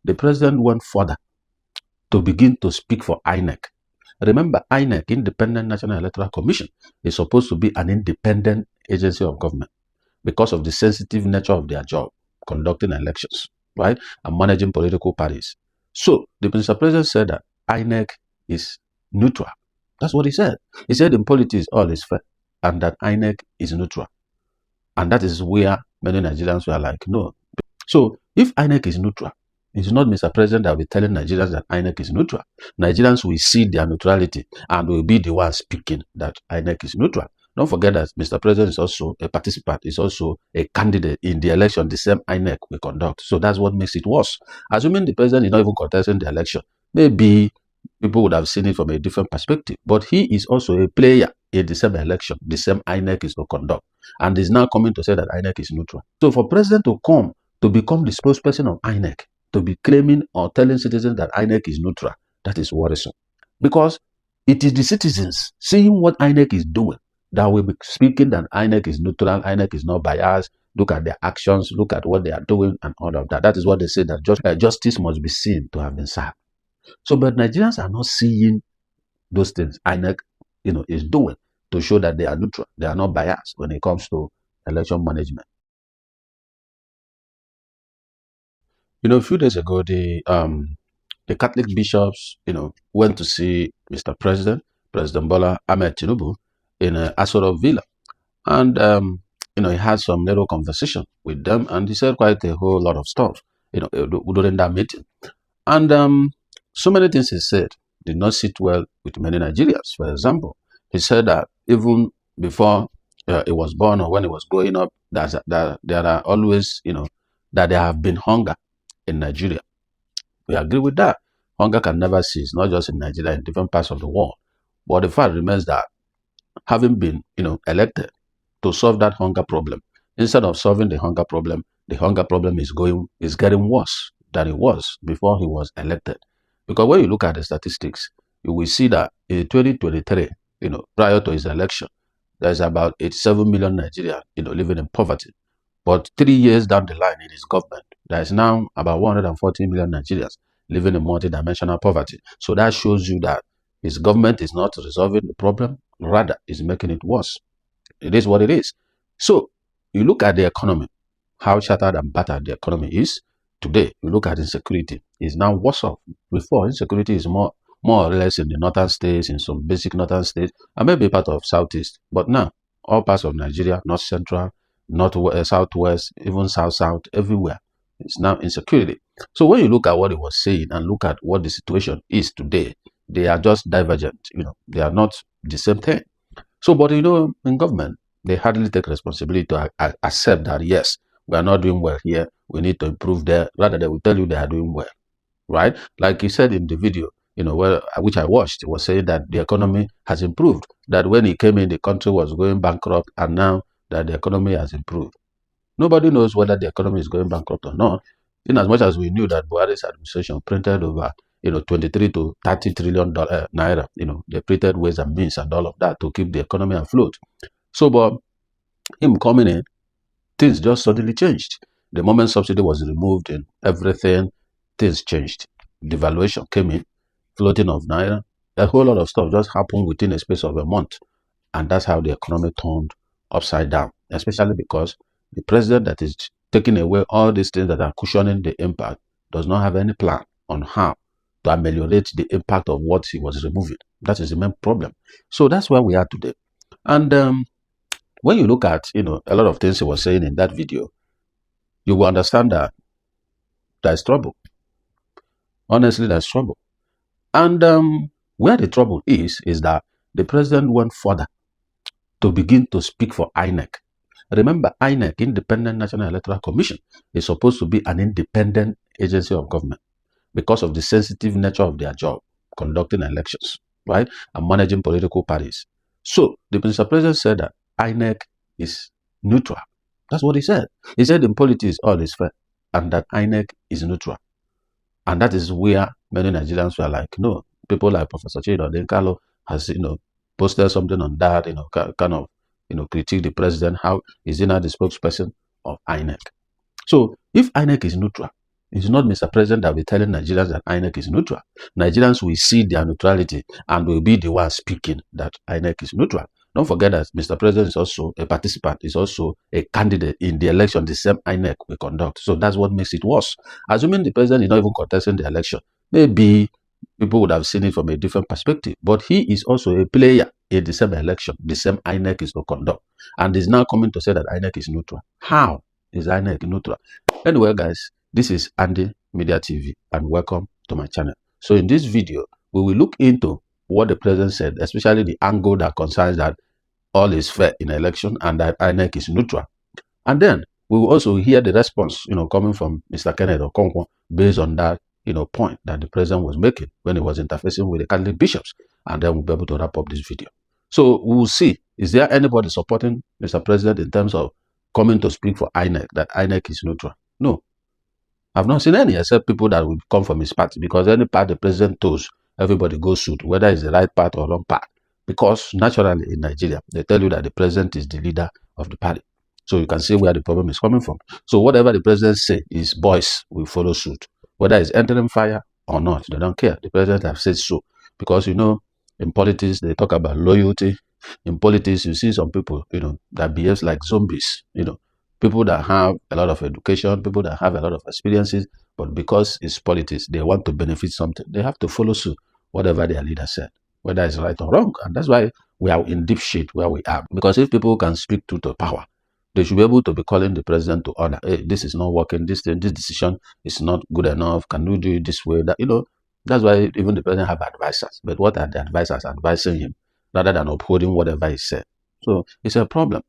the president went further to begin to speak for INEC. Remember, INEC, Independent National Electoral Commission, is supposed to be an independent agency of government because of the sensitive nature of their job, conducting elections, right, and managing political parties. So the Mr. President said that INEC is neutral. That's what he said. He said in politics all is fair and that INEC is neutral. And that is where many Nigerians were like, no. So if INEC is neutral, it's not Mr. President that will be telling Nigerians that INEC is neutral. Nigerians will see their neutrality and will be the ones speaking that INEC is neutral. Don't forget that Mr. President is also a participant, is also a candidate in the election the same INEC will conduct. So that's what makes it worse. Assuming the president is not even contesting the election, maybe people would have seen it from a different perspective. But he is also a player in the same election, the same INEC is to conduct, and is now coming to say that INEC is neutral. So for president to come to become the spokesperson of INEC, to be claiming or telling citizens that INEC is neutral, that is worrisome. Because it is the citizens seeing what INEC is doing that will be speaking that INEC is neutral, INEC is not biased, look at their actions, look at what they are doing and all of that. That is what they say, that justice must be seen to have been served. So, but Nigerians are not seeing those things INEC, is doing to show that they are neutral, they are not biased when it comes to election management. A few days ago, the Catholic bishops, went to see Mr. President Bola Ahmed Tinubu in Asoro Villa, and he had some little conversation with them, and he said quite a whole lot of stuff, during that meeting, and so many things he said did not sit well with many Nigerians. For example, he said that even before he was born or when he was growing up, that there are always, that there have been hunger in Nigeria. We agree with that. Hunger can never cease, not just in Nigeria, in different parts of the world. But the fact remains that having been, elected to solve that hunger problem, instead of solving the hunger problem is getting worse than it was before he was elected. Because when you look at the statistics, you will see that in 2023, prior to his election, there's about 87 million Nigerians, living in poverty. But 3 years down the line in his government, there is now about 140 million Nigerians living in multidimensional poverty. So that shows you that his government is not resolving the problem, rather is making it worse. It is what it is. So you look at the economy, how shattered and battered the economy is today. You look at insecurity, it's now worse off. Before, insecurity is more or less in the northern states, in some basic northern states, and maybe part of southeast. But now, all parts of Nigeria, north central, southwest, even south, everywhere, it's now insecurity. So when you look at what he was saying and look at what the situation is today, they are just divergent. They are not the same thing. So, but in government, they hardly take responsibility to accept that, yes, we are not doing well here, we need to improve there. Rather, they will tell you they are doing well, right? Like he said in the video, which I watched, he was saying that the economy has improved, that when he came in, the country was going bankrupt, and now that the economy has improved. Nobody knows whether the economy is going bankrupt or not, in as much as we knew that Buhari's administration printed over 23 to 30 trillion naira. They printed ways and means and all of that to keep the economy afloat. So, but him coming in, things just suddenly changed. The moment subsidy was removed and everything, things changed. Devaluation came in, floating of naira, a whole lot of stuff just happened within a space of a month. And that's how the economy turned upside down, especially because the president that is taking away all these things that are cushioning the impact does not have any plan on how to ameliorate the impact of what he was removing. That is the main problem. So that's where we are today. And when you look at, a lot of things he was saying in that video, you will understand that there's trouble. Honestly, there's trouble. And where the trouble is that the president went further to begin to speak for INEC. Remember, INEC, Independent National Electoral Commission, is supposed to be an independent agency of government because of the sensitive nature of their job, conducting elections, right, and managing political parties. So the Mr. President said that INEC is neutral. That's what he said. He said in politics all is fair and that INEC is neutral. And that is where many Nigerians were like, no, people like Professor Chido Denkalo has, posted something on that, kind of, critique the president, how is he not the spokesperson of INEC? So if INEC is neutral, It's not Mr. President that will be telling Nigerians that INEC is neutral. Nigerians will see their neutrality and will be the one speaking that INEC is neutral. Don't forget that Mr. President is also a participant, is also a candidate in the election the same INEC will conduct. So that's what makes it worse. Assuming the president is not even contesting the election, maybe people would have seen it from a different perspective. But he is also a player in the same election, the same INEC is to conduct. And is now coming to say that INEC is neutral. How is INEC neutral? Anyway, guys, this is Andy Media TV and welcome to my channel. So in this video, we will look into what the president said, especially the angle that concerns that all is fair in election and that INEC is neutral. And then we will also hear the response, coming from Mr. Kenneth Okonkwo based on that, point that the president was making when he was interfacing with the Catholic bishops. And then we'll be able to wrap up this video. So we'll see, is there anybody supporting Mr. President in terms of coming to speak for INEC, that INEC is neutral? No. I've not seen any, except people that will come from his party, because any part the president toes, everybody goes suit, whether it's the right part or wrong part. Because naturally in Nigeria, they tell you that the president is the leader of the party. So you can see where the problem is coming from. So whatever the president says, his boys will follow suit. Whether it's entering fire or not, they don't care. The president has said so. Because, in politics, they talk about loyalty. In politics, you see some people, that behaves like zombies, people that have a lot of education, people that have a lot of experiences, but because it's politics, they want to benefit something. They have to follow suit, whatever their leader said, whether it's right or wrong. And that's why we are in deep shit where we are. Because if people can speak truth to power, they should be able to be calling the president to order. Hey, this is not working. This decision is not good enough. Can we do it this way? That, that's why even the president have advisors. But what are the advisors advising him rather than upholding whatever he said? So it's a problem.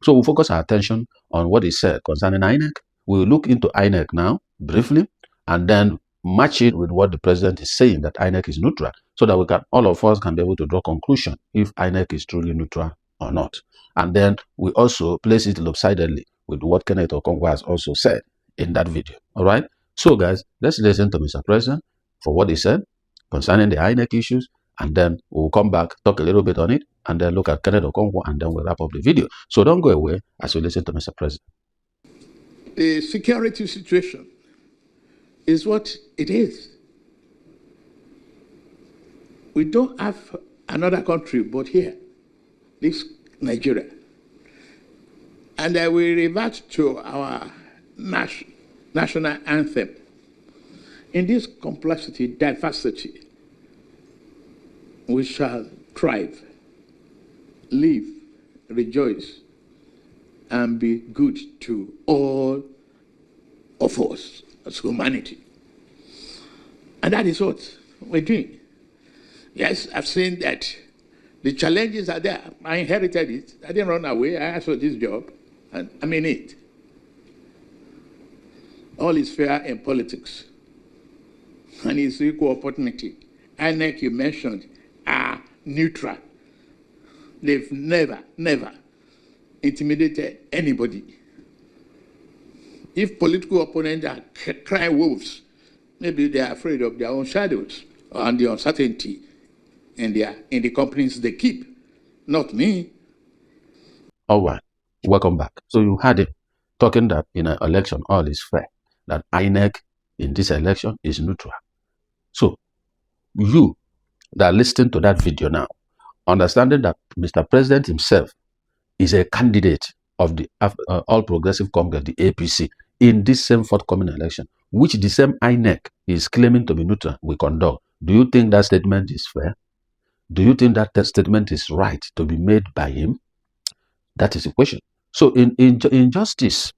So we'll focus our attention on what he said concerning INEC. We'll look into INEC now briefly and then match it with what the president is saying, that INEC is neutral, so that all of us can be able to draw conclusion if INEC is truly neutral or not. And then we also place it lopsidedly with what Kenneth Okonkwo has also said in that video. All right. So guys, let's listen to Mr. President for what he said concerning the INEC issues, and then we'll come back, talk a little bit on it, and then look at Kenneth Okonkwo, and then we'll wrap up the video. So don't go away as we listen to Mr. President. The security situation is what it is. We don't have another country but here, this Nigeria. And I will revert to our national anthem. In this complexity, diversity, we shall thrive, live, rejoice, and be good to all of us as humanity. And that is what we're doing. Yes, I've seen that the challenges are there. I inherited it. I didn't run away. I asked for this job, and I'm in it. All is fair in politics, and it's equal opportunity. INEC, you mentioned, are neutral. They've never intimidated anybody. If political opponents are crying wolves, maybe they are afraid of their own shadows and the uncertainty in the companies they keep. Not me. All right. Welcome back. So you had it talking that in an election all is fair, that INEC in this election is neutral. So you that listen to that video now, understanding that Mr. President himself is a candidate of the All Progressive Congress, the APC, in this same forthcoming election, which the same INEC is claiming to be neutral, we conduct. Do you think that statement is fair? Do you think that statement is right to be made by him? That is the question. So in justice,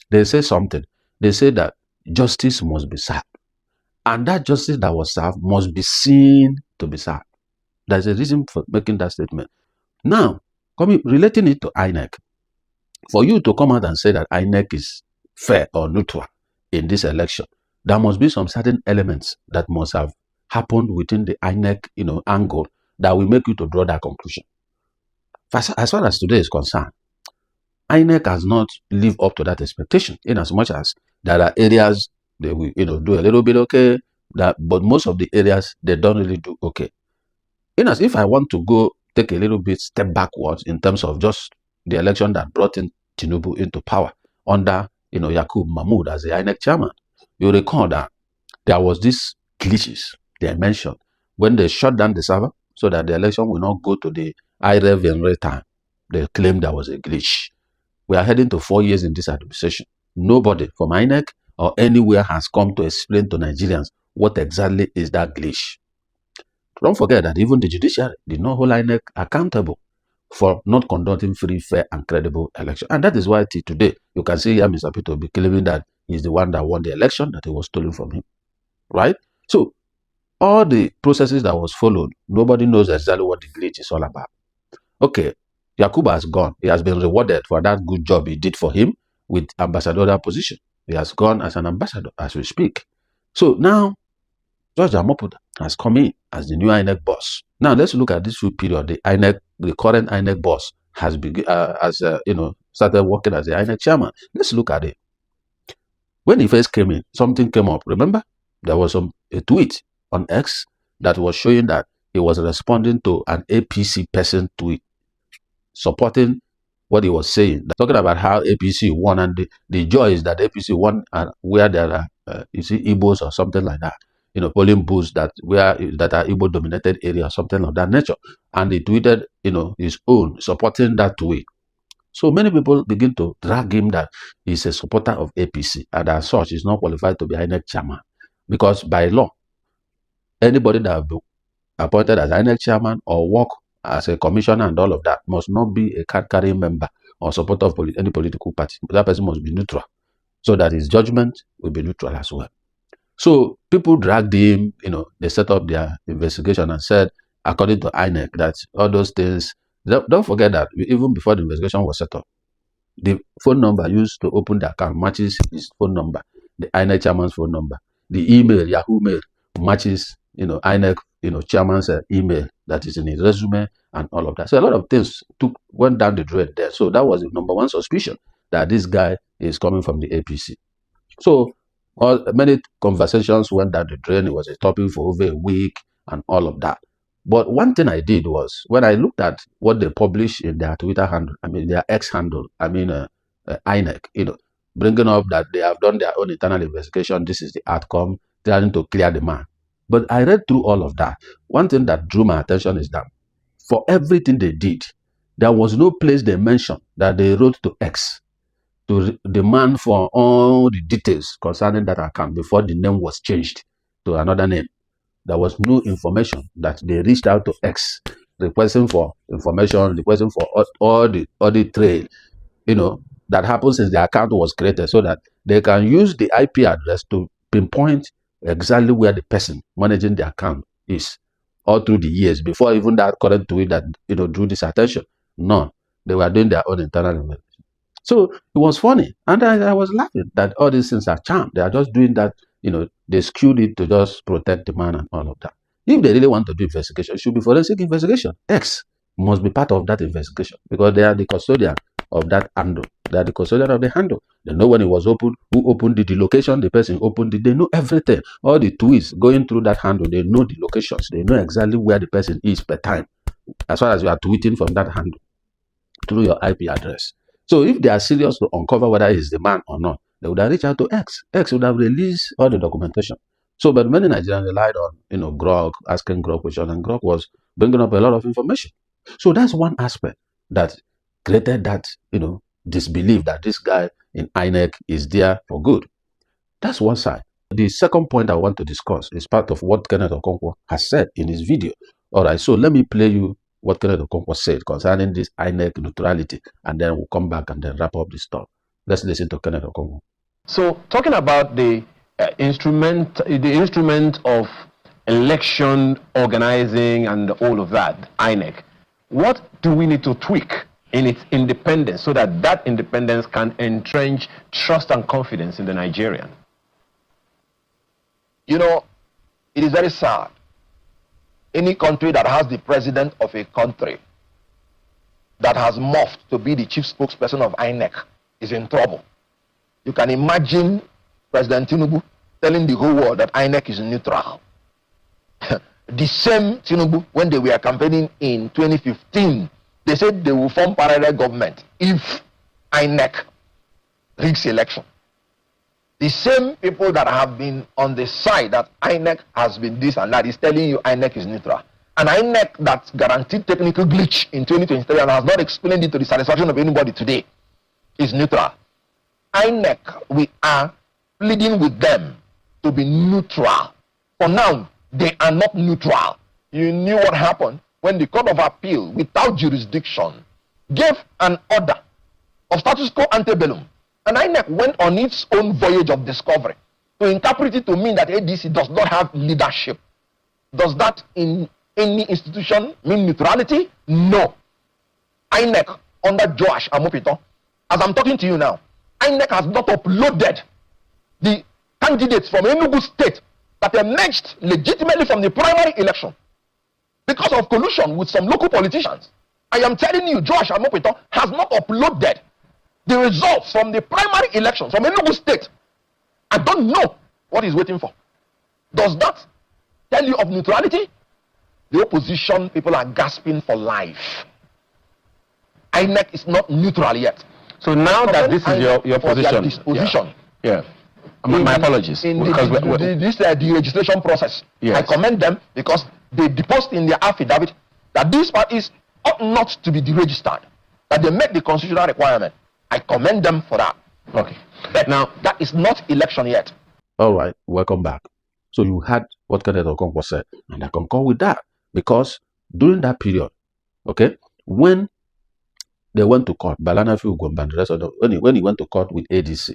they say something. They say that justice must be served. And that justice that was served must be seen to be served. There's a reason for making that statement. Now, relating it to INEC, for you to come out and say that INEC is fair or neutral in this election, there must be some certain elements that must have happened within the INEC, angle that will make you to draw that conclusion. As far as today is concerned, INEC has not lived up to that expectation, in as much as there are areas they will, do a little bit okay, but most of the areas they don't really do okay. If I want to go take a little bit step backwards in terms of just the election that brought in Tinubu into power under Yakub Mahmoud as the INEC chairman, You recall that there was this glitches they mentioned when they shut down the server so that the election will not go to the IREV in real time. They claimed there was a glitch. We are heading to 4 years in this administration. Nobody from INEC or anywhere has come to explain to Nigerians what exactly is that glitch. Don't forget that even the judiciary did not hold INEC accountable for not conducting free, fair, and credible election. And that is why till today, you can see here Mr. Peter be claiming that he's the one that won the election, that it was stolen from him. Right? So, all the processes that was followed, nobody knows exactly what the glitch is all about. Okay, Yakuba has gone. He has been rewarded for that good job he did for him with ambassadorial position. He has gone as an ambassador as we speak. So now, George Amopuda has come in as the new INEC boss. Now let's look at this few period. The current INEC boss has started working as the INEC chairman. Let's look at it. When he first came in, something came up. Remember, there was a tweet on X that was showing that he was responding to an APC person tweet supporting what he was saying, talking about how APC won, and the joy is that APC won where there are Igbos or something like that, polling booths that are Igbo dominated area, something of that nature. And he tweeted, his own supporting that tweet. So many people begin to drag him that he's a supporter of APC, and as such, he's not qualified to be INEC chairman. Because by law, anybody that will be appointed as INEC chairman or work as a commissioner and all of that must not be a card-carrying member or supporter of any political party. That person must be neutral, so that his judgment will be neutral as well. So people dragged him, they set up their investigation and said, according to INEC, that all those things, don't forget that even before the investigation was set up, the phone number used to open the account matches his phone number, the INEC chairman's phone number. The email, Yahoo mail, matches, INEC, chairman's email that is in his resume and all of that. So a lot of things went down the drain there. So that was the number one suspicion, that this guy is coming from the APC. So many conversations went down the drain. It was a topic for over a week and all of that. But one thing I did was, when I looked at what they publish in their Twitter handle, their X handle, INEC, bringing up that they have done their own internal investigation, this is the outcome, trying to clear the man. But I read through all of that. One thing that drew my attention is that for everything they did, there was no place they mentioned that they wrote to X to demand for all the details concerning that account before the name was changed to another name. There was no information that they reached out to X requesting for information, requesting for all the trail, that happened since the account was created, so that they can use the IP address to pinpoint exactly where the person managing the account is all through the years before even that current tweet that drew this attention. None. They were doing their own internal investigation. So it was funny, and I was laughing that all these things are charm. They are just doing that. They skewed it to just protect the man and all of that. If they really want to do investigation, it should be forensic investigation. X must be part of that investigation, because they are the custodian of that handle. They are the custodian of the handle. They know when it was opened, who opened it, the location, the person opened it. They know everything. All the tweets going through that handle, they know the locations. They know exactly where the person is per time, as far as you are tweeting from that handle through your IP address. So if they are serious to uncover whether he's the man or not, they would have reached out to X. X would have released all the documentation. So, but many Nigerians relied on, Grok, asking Grok questions, and Grok was bringing up a lot of information. So that's one aspect that created that, disbelief that this guy in INEC is there for good. That's one side. The second point I want to discuss is part of what Kenneth Okonkwo has said in his video. All right, so let me play you what Kenneth Okonkwo said concerning this INEC neutrality, and then we'll come back and then wrap up this talk. Let's listen to Kenneth Okonkwo. So, talking about the instrument of election organizing and all of that, INEC, what do we need to tweak in its independence so that that independence can entrench trust and confidence in the Nigerian? It is very sad. Any country that has the president of a country that has morphed to be the chief spokesperson of INEC is in trouble. You can imagine President Tinubu telling the whole world that INEC is neutral. The same Tinubu, when they were campaigning in 2015, they said they will form parallel government if INEC rigs election. The same people that have been on the side that INEC has been this and that is telling you INEC is neutral. An INEC that guaranteed technical glitch in 2023 and has not explained it to the satisfaction of anybody today is neutral. INEC, we are pleading with them to be neutral. For now, they are not neutral. You knew what happened when the Court of Appeal, without jurisdiction, gave an order of status quo antebellum. And INEC went on its own voyage of discovery to interpret it to mean that ADC does not have leadership. Does that in any institution mean neutrality? No. INEC under Joash Amopito, as I'm talking to you now, INEC has not uploaded the candidates from Enugu State that emerged legitimately from the primary election because of collusion with some local politicians. I am telling you, Joash Amopito has not uploaded the results from the primary election from Enugu State. I don't know what he's waiting for. Does that tell you of neutrality? The opposition people are gasping for life. INEC is not neutral yet. So now that this is your position, disposition, yeah. My apologies. In this deregistration process, yes. I commend them because they deposed in their affidavit that these parties ought not to be deregistered, that they met the constitutional requirement. I commend them for that. Okay. But now, that is not election yet. All right, welcome back. So you had what Kenneth Okonkwo said, and I concur with that because during that period, okay, when they went to court, Balanafi Ugwemba and the rest of them, when he went to court with ADC,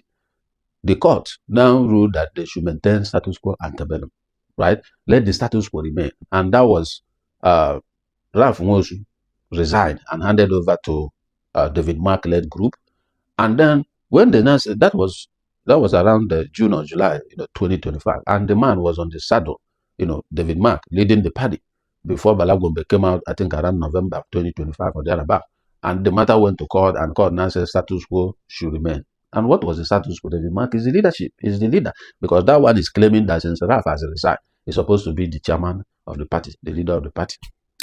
the court now ruled that they should maintain status quo antebellum, right? Let the status quo remain. And that was Ralph Nwosu resigned and handed over to David Mark-led group. And then when they announced that was around June or July, 2025, and the man was on the saddle, David Mark leading the party before Bala Gombe came out, I think around November 2025 or thereabout. And the matter went to court, and court now said status quo should remain. And what was the status quo? David Mark is the leadership, is the leader, because that one is claiming that since Ralph has resigned, he's supposed to be the chairman of the party, the leader of the party.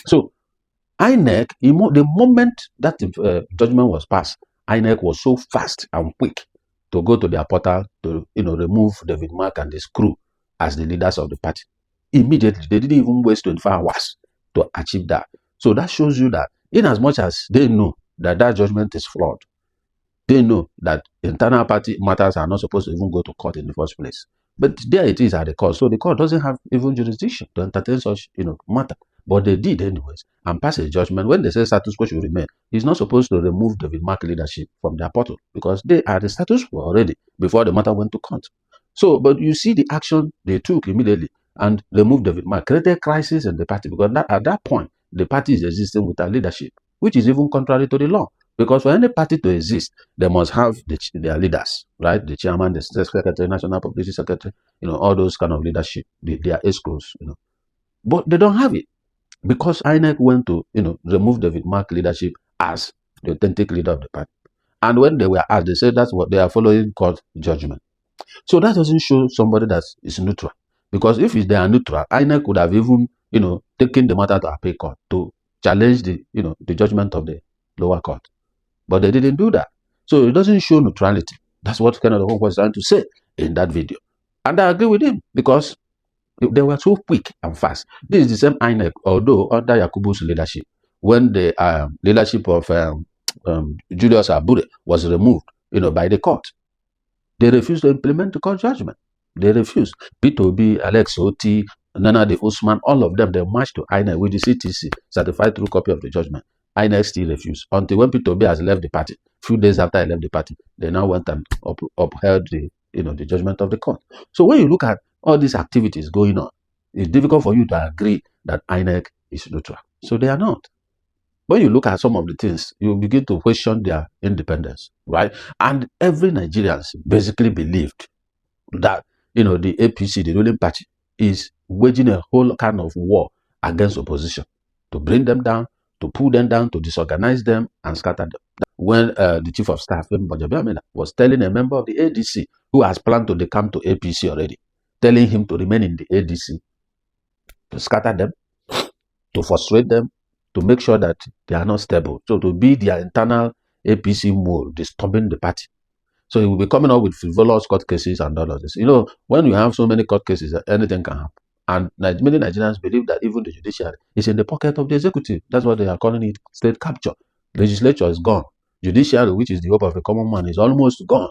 So INEC, the moment that judgment was passed, INEC was so fast and quick to go to their portal to remove David Mark and his crew as the leaders of the party. Immediately, they didn't even waste 24 hours to achieve that. So that shows you that in as much as they know that that judgment is flawed, they know that internal party matters are not supposed to even go to court in the first place. But there it is at the court. So the court doesn't have even jurisdiction to entertain such matter. But they did anyways and pass a judgment. When they say status quo should remain, he's not supposed to remove David Mark leadership from their portal because they are the status quo already before the matter went to court. So, but you see the action they took immediately and removed David Mark, created crisis in the party because at that point, the party is existing without leadership, which is even contrary to the law. Because for any party to exist, they must have their leaders, right? The chairman, the state secretary, national publicity secretary, all those kind of leadership, their escrows, But they don't have it because INEC went to, remove David Mark leadership as the authentic leader of the party. And when they were asked, they said that's what they are following court judgment. So that doesn't show somebody that is neutral. Because if they are neutral, INEC could have even, taken the matter to appeal court to challenge the judgment of the lower court. But they didn't do that. So it doesn't show neutrality. That's what Kenneth Okonkwo was trying to say in that video. And I agree with him because they were so quick and fast. This is the same INEC, although under Yakubu's leadership, when the leadership of Julius Abure was removed, by the court, they refused to implement the court judgment. They refused. P2B, Alex Oti, Nana de Usman, all of them, they marched to INEC with the CTC, certified through copy of the judgment. INEC still refused until when P2B has left the party. A few days after he left the party, they now went and upheld the the judgment of the court. So when you look at all these activities going on, it's difficult for you to agree that INEC is neutral. So they are not. When you look at some of the things, you begin to question their independence, right? And every Nigerian basically believed that the APC, the ruling party, is waging a whole kind of war against opposition to bring them down, to pull them down, to disorganize them and scatter them. When the chief of staff was telling a member of the ADC who has planned to decamp to APC already, telling him to remain in the ADC, to scatter them, to frustrate them, to make sure that they are not stable. So to be their internal APC mole, disturbing the party. So he will be coming up with frivolous court cases and all of this. You know, when you have so many court cases, anything can happen. And many Nigerians believe that even the judiciary is in the pocket of the executive. That's what they are calling it, state capture. Legislature is gone. Judiciary, which is the hope of a common man, is almost gone.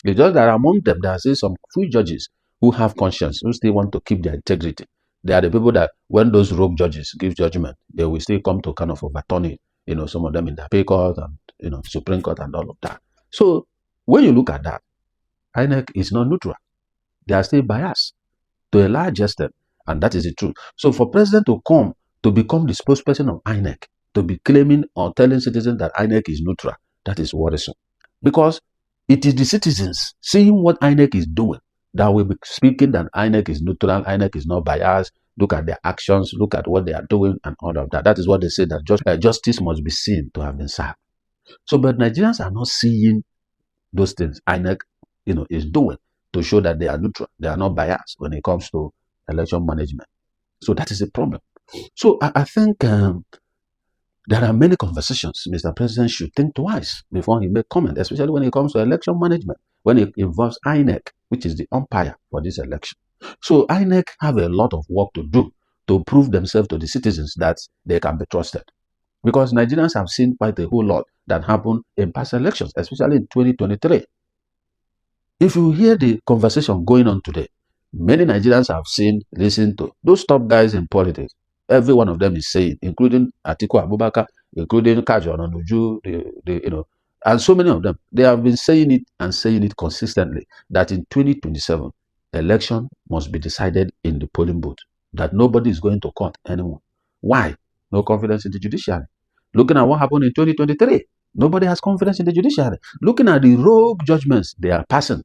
It's just that among them, there are still some few judges who have conscience, who still want to keep their integrity. They are the people that when those rogue judges give judgment, they will still come to kind of overturn it. You know, some of them in the Appeal Court and, you know, Supreme Court and all of that. So when you look at that, INEC is not neutral. They are still biased to a large extent, and that is the truth. So for president to come to become the spokesperson of INEC, to be claiming or telling citizens that INEC is neutral, that is worrisome. Because it is the citizens seeing what INEC is doing that will be speaking that INEC is neutral, INEC is not biased. Look at their actions, look at what they are doing and all of that. That is what they say, that justice must be seen to have been served. So, but Nigerians are not seeing those things INEC, you know, is doing to show that they are neutral, they are not biased when it comes to election management. So that is a problem. So I think there are many conversations Mr. President should think twice before he make comment, especially when it comes to election management, when it involves INEC, which is the umpire for this election. So INEC have a lot of work to do to prove themselves to the citizens that they can be trusted. Because Nigerians have seen quite a whole lot that happened in past elections, especially in 2023. If you hear the conversation going on today, many Nigerians have seen, listened to those top guys in politics. Every one of them is saying, including Atiku Abubakar, including Kajo Ononuju, you know, and so many of them, they have been saying it consistently that in 2027, election must be decided in the polling booth, that nobody is going to court anyone. Why? No confidence in the judiciary. Looking at what happened in 2023, nobody has confidence in the judiciary. Looking at the rogue judgments they are passing,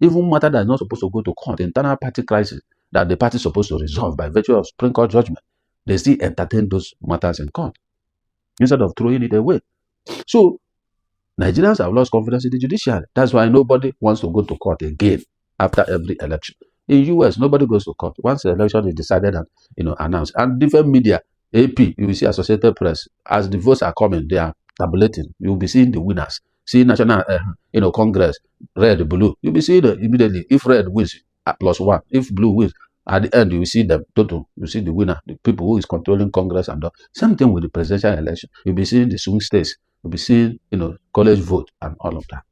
even matter that is not supposed to go to court, internal party crisis that the party is supposed to resolve by virtue of Supreme Court judgment, they still entertain those matters in court instead of throwing it away. So Nigerians have lost confidence in the judiciary. That's why nobody wants to go to court again after every election. In US, nobody goes to court once the election is decided and, you know, announced. And different media, AP, you will see Associated Press, as the votes are coming, they are tabulating. You will be seeing the winners. See National, you know, Congress, red, blue. You'll be seeing it immediately. If red wins, +1. If blue wins, at the end, you will see them total. You see the winner, the people who is controlling Congress and all. Same thing with the presidential election. You'll be seeing the swing states. You'll be seeing, you know, college vote and all of that.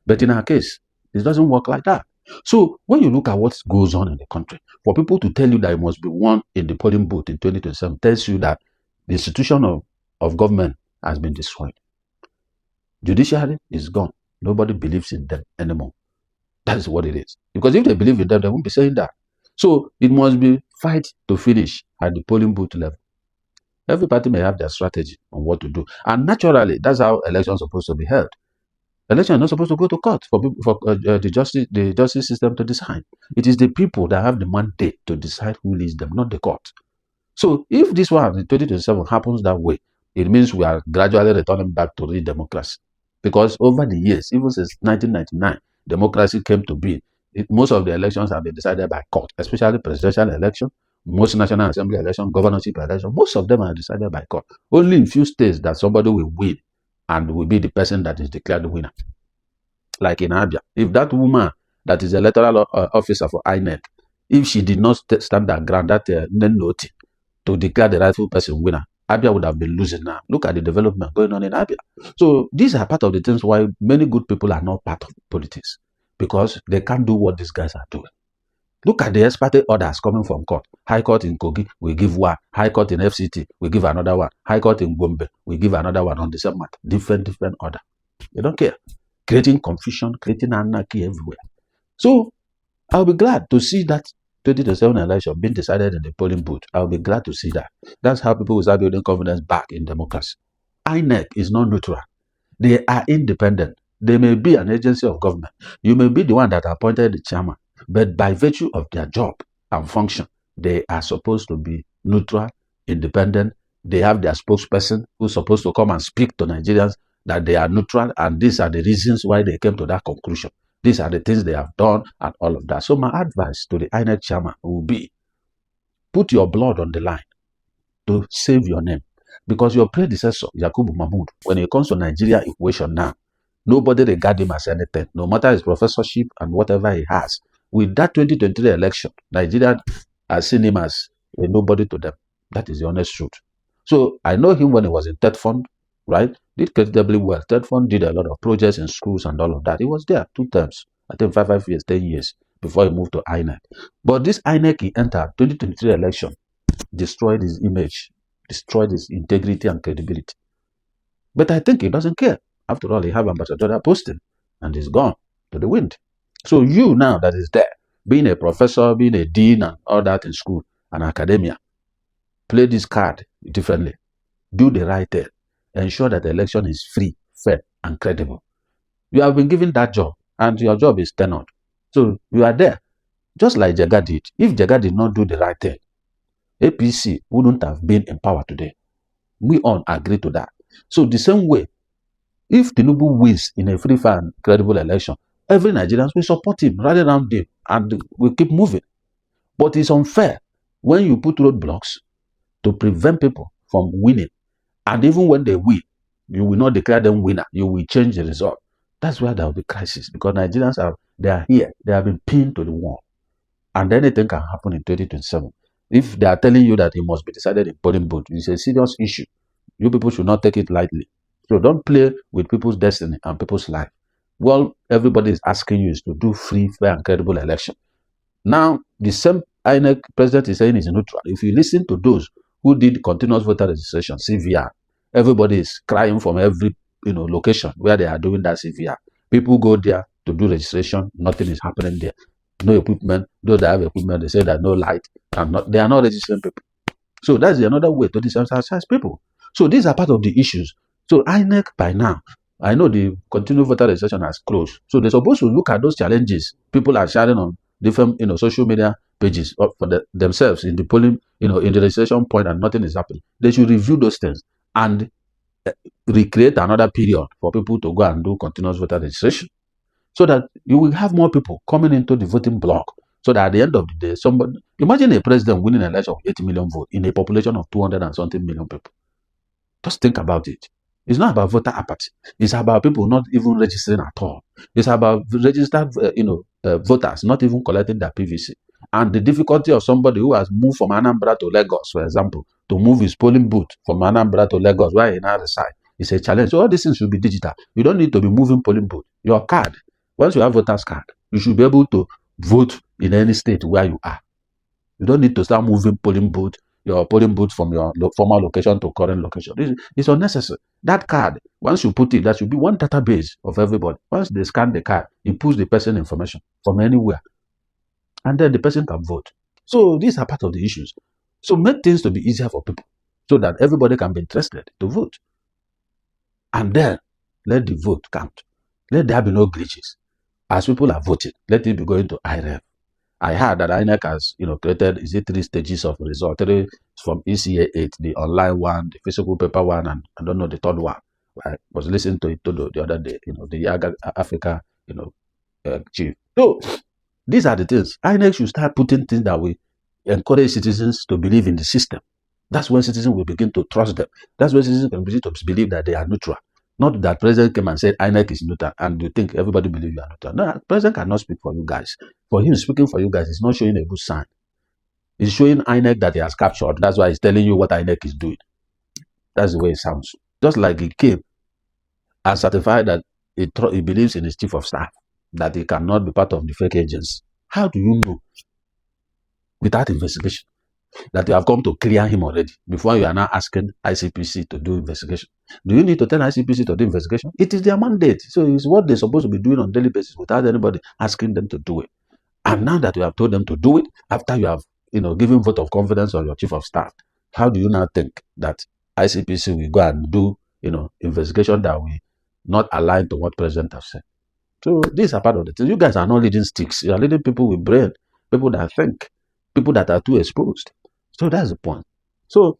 But in our case, it doesn't work like that. So when you look at what goes on in the country, for people to tell you that it must be won in the polling booth in 2027 tells you that the institution of government has been destroyed. Judiciary is gone. Nobody believes in them anymore. That is what it is. Because if they believe in them, they won't be saying that. So it must be fight to finish at the polling booth level. Every party may have their strategy on what to do. And naturally, that's how elections are supposed to be held. Elections are not supposed to go to court for the justice system to decide. It is the people that have the mandate to decide who leads them, not the court. So if this one in 2027 happens that way, it means we are gradually returning back to real democracy. Because over the years, even since 1999, democracy came to be. Most of the elections have been decided by court, especially presidential election, most National Assembly election, governorship election. Most of them are decided by court. Only in few states that somebody will win and will be the person that is declared the winner. Like in Abia, if that woman that is electoral officer for INEC, if she did not stand that ground, that noti to declare the rightful person winner, Abia would have been losing now. Look at the development going on in Abia. So these are part of the things why many good people are not part of politics, because they can't do what these guys are doing. Look at the ex parte orders coming from court. High Court in Kogi, we give one. High Court in FCT, we give another one. High Court in Gombe, we give another one on the same matter. Different order. They don't care. Creating confusion, creating anarchy everywhere. So I'll be glad to see that 2027 election being decided in the polling booth. I'll be glad to see that. That's how people will start building confidence back in democracy. INEC is not neutral. They are independent. They may be an agency of government. You may be the one that appointed the chairman, but by virtue of their job and function, they are supposed to be neutral, independent. They have their spokesperson who's supposed to come and speak to Nigerians that they are neutral, and these are the reasons why they came to that conclusion. These are the things they have done and all of that. So my advice to the INEC chairman will be, put your blood on the line to save your name. Because your predecessor, Yakubu Mahmoud, when it comes to Nigeria equation now, Nobody regard him as anything, no matter his professorship and whatever he has. With that 2023 election, Nigeria has seen him as a nobody to them. That is the honest truth. So I know him when he was in Third Fund, right? Did creditably well. Third Fund did a lot of projects in schools and all of that. He was there 2 terms, I think 5 years, 10 years before he moved to INEC. But this INEC he entered 2023 election destroyed his image, destroyed his integrity and credibility. But I think he doesn't care. After all, he have ambassadorial posting and he's gone to the wind. So you now that is there, being a professor, being a dean and all that in school and academia, play this card differently. Do the right thing. Ensure that the election is free, fair, and credible. You have been given that job and your job is tenured. So you are there. Just like Jega did. If Jega did not do the right thing, APC wouldn't have been in power today. We all agree to that. So the same way, if Tinubu wins in a free, fair, and credible election, every Nigerian will support him, rally around him, and we'll keep moving. But it's unfair when you put roadblocks to prevent people from winning. And even when they win, you will not declare them winner. You will change the result. That's where there will be crisis, because Nigerians they are here. They have been pinned to the wall. And anything can happen in 2027. If they are telling you that it must be decided in polling booth, it's a serious issue. You people should not take it lightly. So don't play with people's destiny and people's life. Well, everybody is asking you is to do free, fair, and credible election. Now, the same INEC president is saying is neutral. If you listen to those who did continuous voter registration, CVR, everybody is crying from every location where they are doing that CVR. People go there to do registration, nothing is happening there. No equipment. Those that have equipment, they say that no light, and they are not registering people. So that's another way to desensitize people. So these are part of the issues. So INEC by now, I know the continuous voter registration has closed. So they're supposed to look at those challenges people are sharing on different social media pages for themselves in the polling, in the registration point, and nothing is happening. They should review those things and recreate another period for people to go and do continuous voter registration, so that you will have more people coming into the voting block. So that at the end of the day, somebody, imagine a president winning an election of 80 million votes in a population of 200 and something million people. Just think about it. It's not about voter apathy. It's about people not even registering at all. It's about registered, voters not even collecting their PVC. And the difficulty of somebody who has moved from Anambra to Lagos, for example, to move his polling booth from Anambra to Lagos, where he now resides, is a challenge. So all these things should be digital. You don't need to be moving polling booth. Your card, once you have voter's card, you should be able to vote in any state where you are. You don't need to start moving your polling booth from your former location to current location. It's unnecessary. That card, once you put it, that should be one database of everybody. Once they scan the card, it pulls the person information from anywhere. And then the person can vote. So these are part of the issues. So make things to be easier for people so that everybody can be interested to vote. And then let the vote count. Let there be no glitches. As people are voting, let it be going to IREF. I heard that INEC has, created 3 stages of result. 3 from ECA 8, the online one, the physical paper one, and I don't know the third one. I was listening to it the other day, the Yaga Africa, chief. So these are the things. INEC should start putting things that will encourage citizens to believe in the system. That's when citizens will begin to trust them. That's when citizens can begin to believe that they are neutral. Not that president came and said INEC is neutral and you think everybody believes you are neutral. No, president cannot speak for you guys. For him speaking for you guys is not showing a good sign. He's showing INEC that he has captured. That's why he's telling you what INEC is doing. That's the way it sounds. Just like he came and certified that he believes in his chief of staff, that he cannot be part of the fake agents. How do you know without investigation that you have come to clear him already before you are now asking ICPC to do investigation? Do you need to tell ICPC to do investigation? It is their mandate. So it's what they're supposed to be doing on a daily basis without anybody asking them to do it. And now that you have told them to do it, after you have given vote of confidence on your chief of staff, how do you now think that ICPC will go and do investigation that will not align to what president has said? So these are part of the things. You guys are not leading sticks. You are leading people with brain, people that think, people that are too exposed. So that's the point. So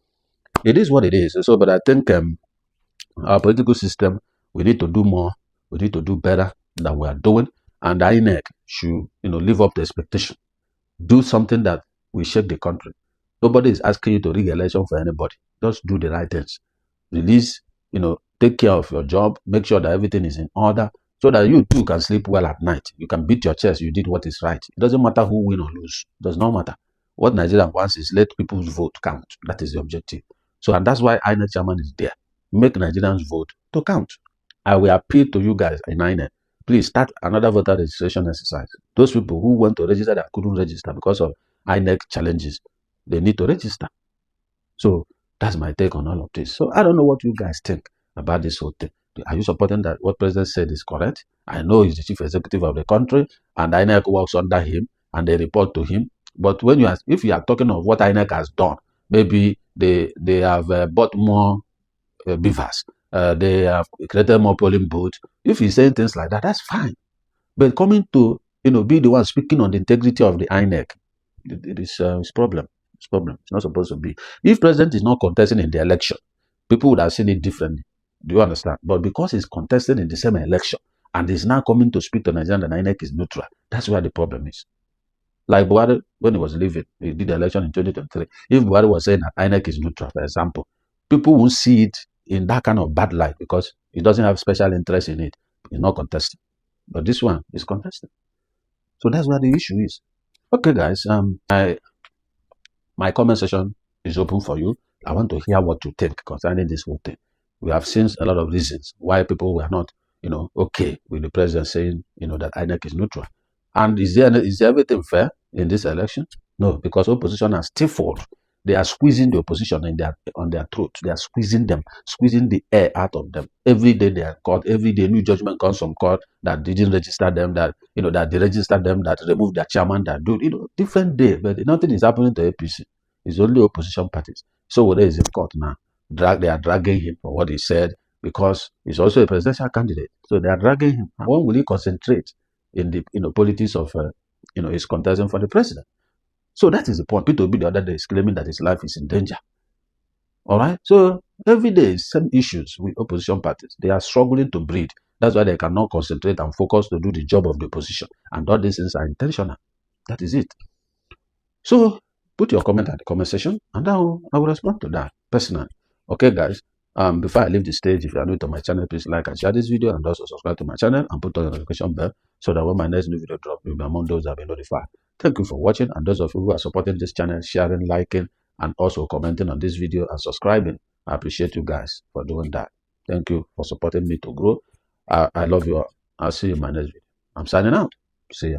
it is what it is. So, but I think our political system, we need to do more. We need to do better than we are doing. And INEC should, live up to expectation. Do something that will shake the country. Nobody is asking you to rig election for anybody. Just do the right things. Release, Take care of your job. Make sure that everything is in order so that you too can sleep well at night. You can beat your chest. You did what is right. It doesn't matter who win or lose. It does not matter. What Nigeria wants is let people's vote count. That is the objective. So, and that's why INEC chairman is there. Make Nigerians vote to count. I will appeal to you guys in INEC. Please start another voter registration exercise. Those people who want to register that couldn't register because of INEC challenges, they need to register. So that's my take on all of this. So I don't know what you guys think about this whole thing. Are you supporting that what President said is correct? I know he's the chief executive of the country and INEC works under him and they report to him. But when you are, if you are talking of what INEC has done, maybe they have bought more beavers, they have created more polling booths. If he's saying things like that, that's fine. But coming to be the one speaking on the integrity of the INEC, it is his problem. It's problem. It's not supposed to be. If president is not contesting in the election, people would have seen it differently. Do you understand? But because he's contesting in the same election and he's now coming to speak to Nigeria and INEC is neutral, that's where the problem is. Like Buhari, when he was leaving, he did the election in 2023. If Buhari was saying that INEC is neutral, for example, people won't see it in that kind of bad light because he doesn't have special interest in it. He's not contesting. But this one is contesting. So that's where the issue is. Okay, guys. My comment section is open for you. I want to hear what you think concerning this whole thing. We have seen a lot of reasons why people were not, okay with the president saying, that INEC is neutral. And is everything fair in this election? No, because opposition has stifled. They are squeezing the opposition on their throat. They are squeezing them, squeezing the air out of them. Every day they are caught. Every day new judgment comes from court that didn't register them, that that they registered them, that removed their chairman, that do different day. But nothing is happening to APC. It's only opposition parties. So whether is in court now, they are dragging him for what he said because he's also a presidential candidate. So they are dragging him. And when will he concentrate in the politics of his contesting for the president? So that is the point. P2B the other day is claiming that his life is in danger. All right. So every day, same issues with opposition parties. They are struggling to breathe. That's why they cannot concentrate and focus to do the job of the opposition. And all these things are intentional. That is it. So put your comment at the comment section, and I will respond to that personally. Okay, guys. Before I leave the stage, if you are new to my channel, please like and share this video, and also subscribe to my channel and put on the notification bell so that when my next new video drops, you'll be among those that will be notified. Thank you for watching, and those of you who are supporting this channel, sharing, liking, and also commenting on this video and subscribing. I appreciate you guys for doing that. Thank you for supporting me to grow. I love you all. I'll see you in my next video. I'm signing out. See ya.